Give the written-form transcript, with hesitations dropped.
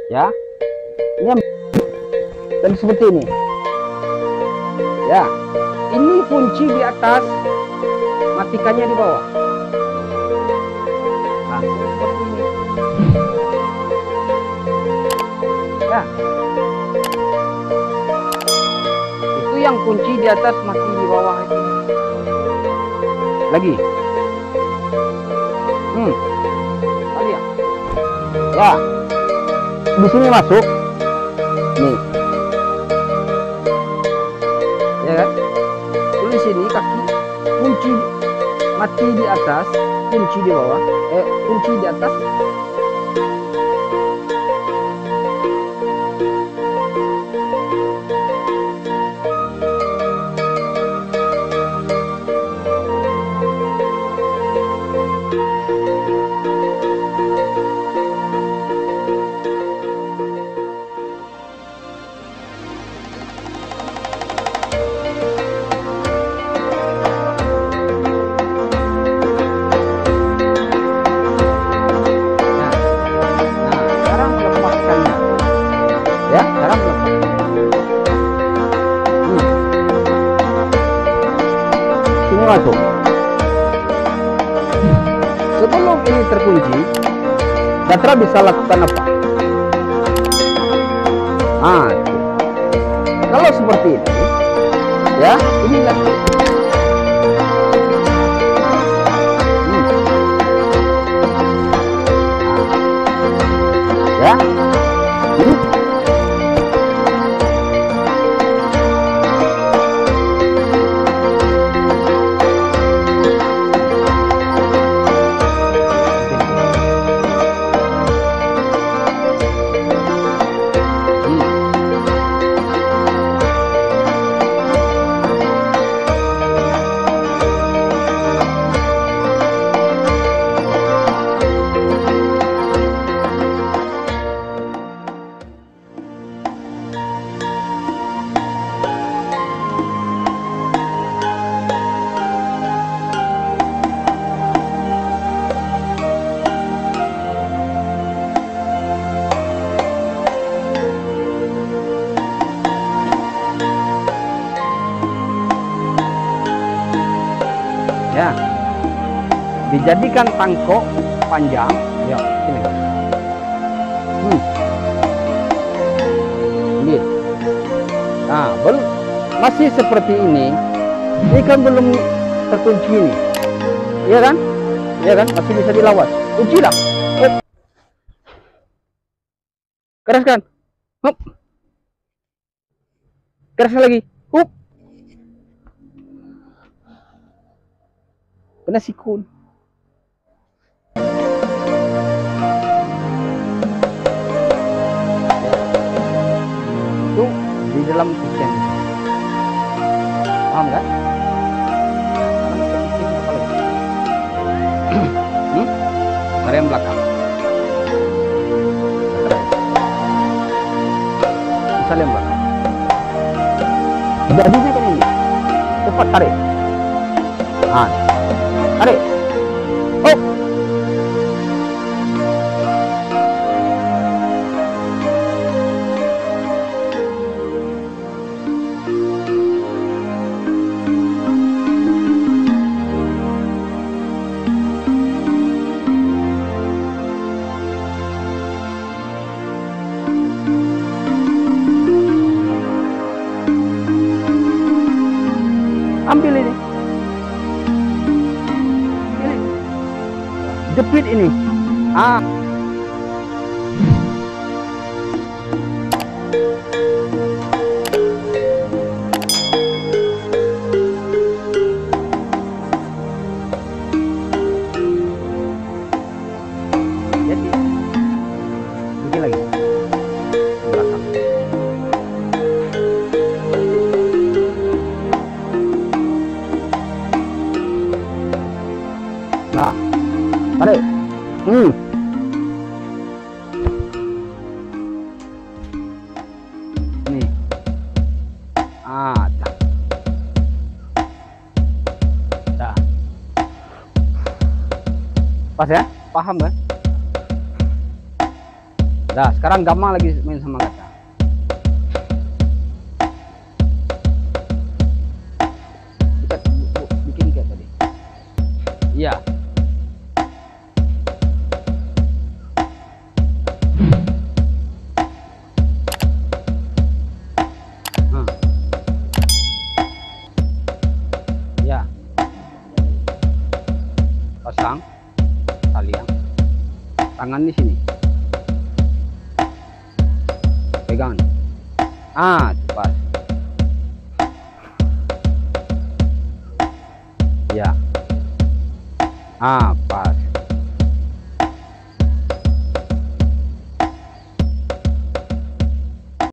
Ya, ini dan seperti ini. Ya, ini kunci di atas, matikannya di bawah. Nah, seperti ini. Ya, itu yang kunci di atas, mati di bawah itu. Lagi. Tadi ya. Ya, di sini masuk. Nih. Ya kan? Terus di sini kaki kunci mati di atas, kunci di bawah. Kunci di atas. Ya, cara melepaskan. Sini masuk. Sebelum ini terkunci, Gatra bisa lakukan apa? Kalau seperti ini, ya, ini lagi. Ya, ini. Ya, dijadikan tangkok panjang. Ya, sini. Ini. Nah, masih seperti ini. Ini kan belum terkunci ini. Iya kan? Iya kan? Masih bisa dilawan. Kunci lah. Keraskan. Hup. Keraskan lagi. Hup. Kena sikun. Itu di dalam kitchen. Paham kan? Rem belakang. Bisa rem belakang. Jadinya kan ini. Cepat tarik. Tarik. Oh. Ambil ini. Jepit ini. Jadi bikin lagi belakang. Nah, tarik. Nih. Dah. Pas ya? Paham kan? Dah, sekarang Gamal lagi main sama Gata. Bikin kayak tadi. Iya. Ya. Pasang talian. Tangan di sini. Pegang. Cepat. Ya. Pas.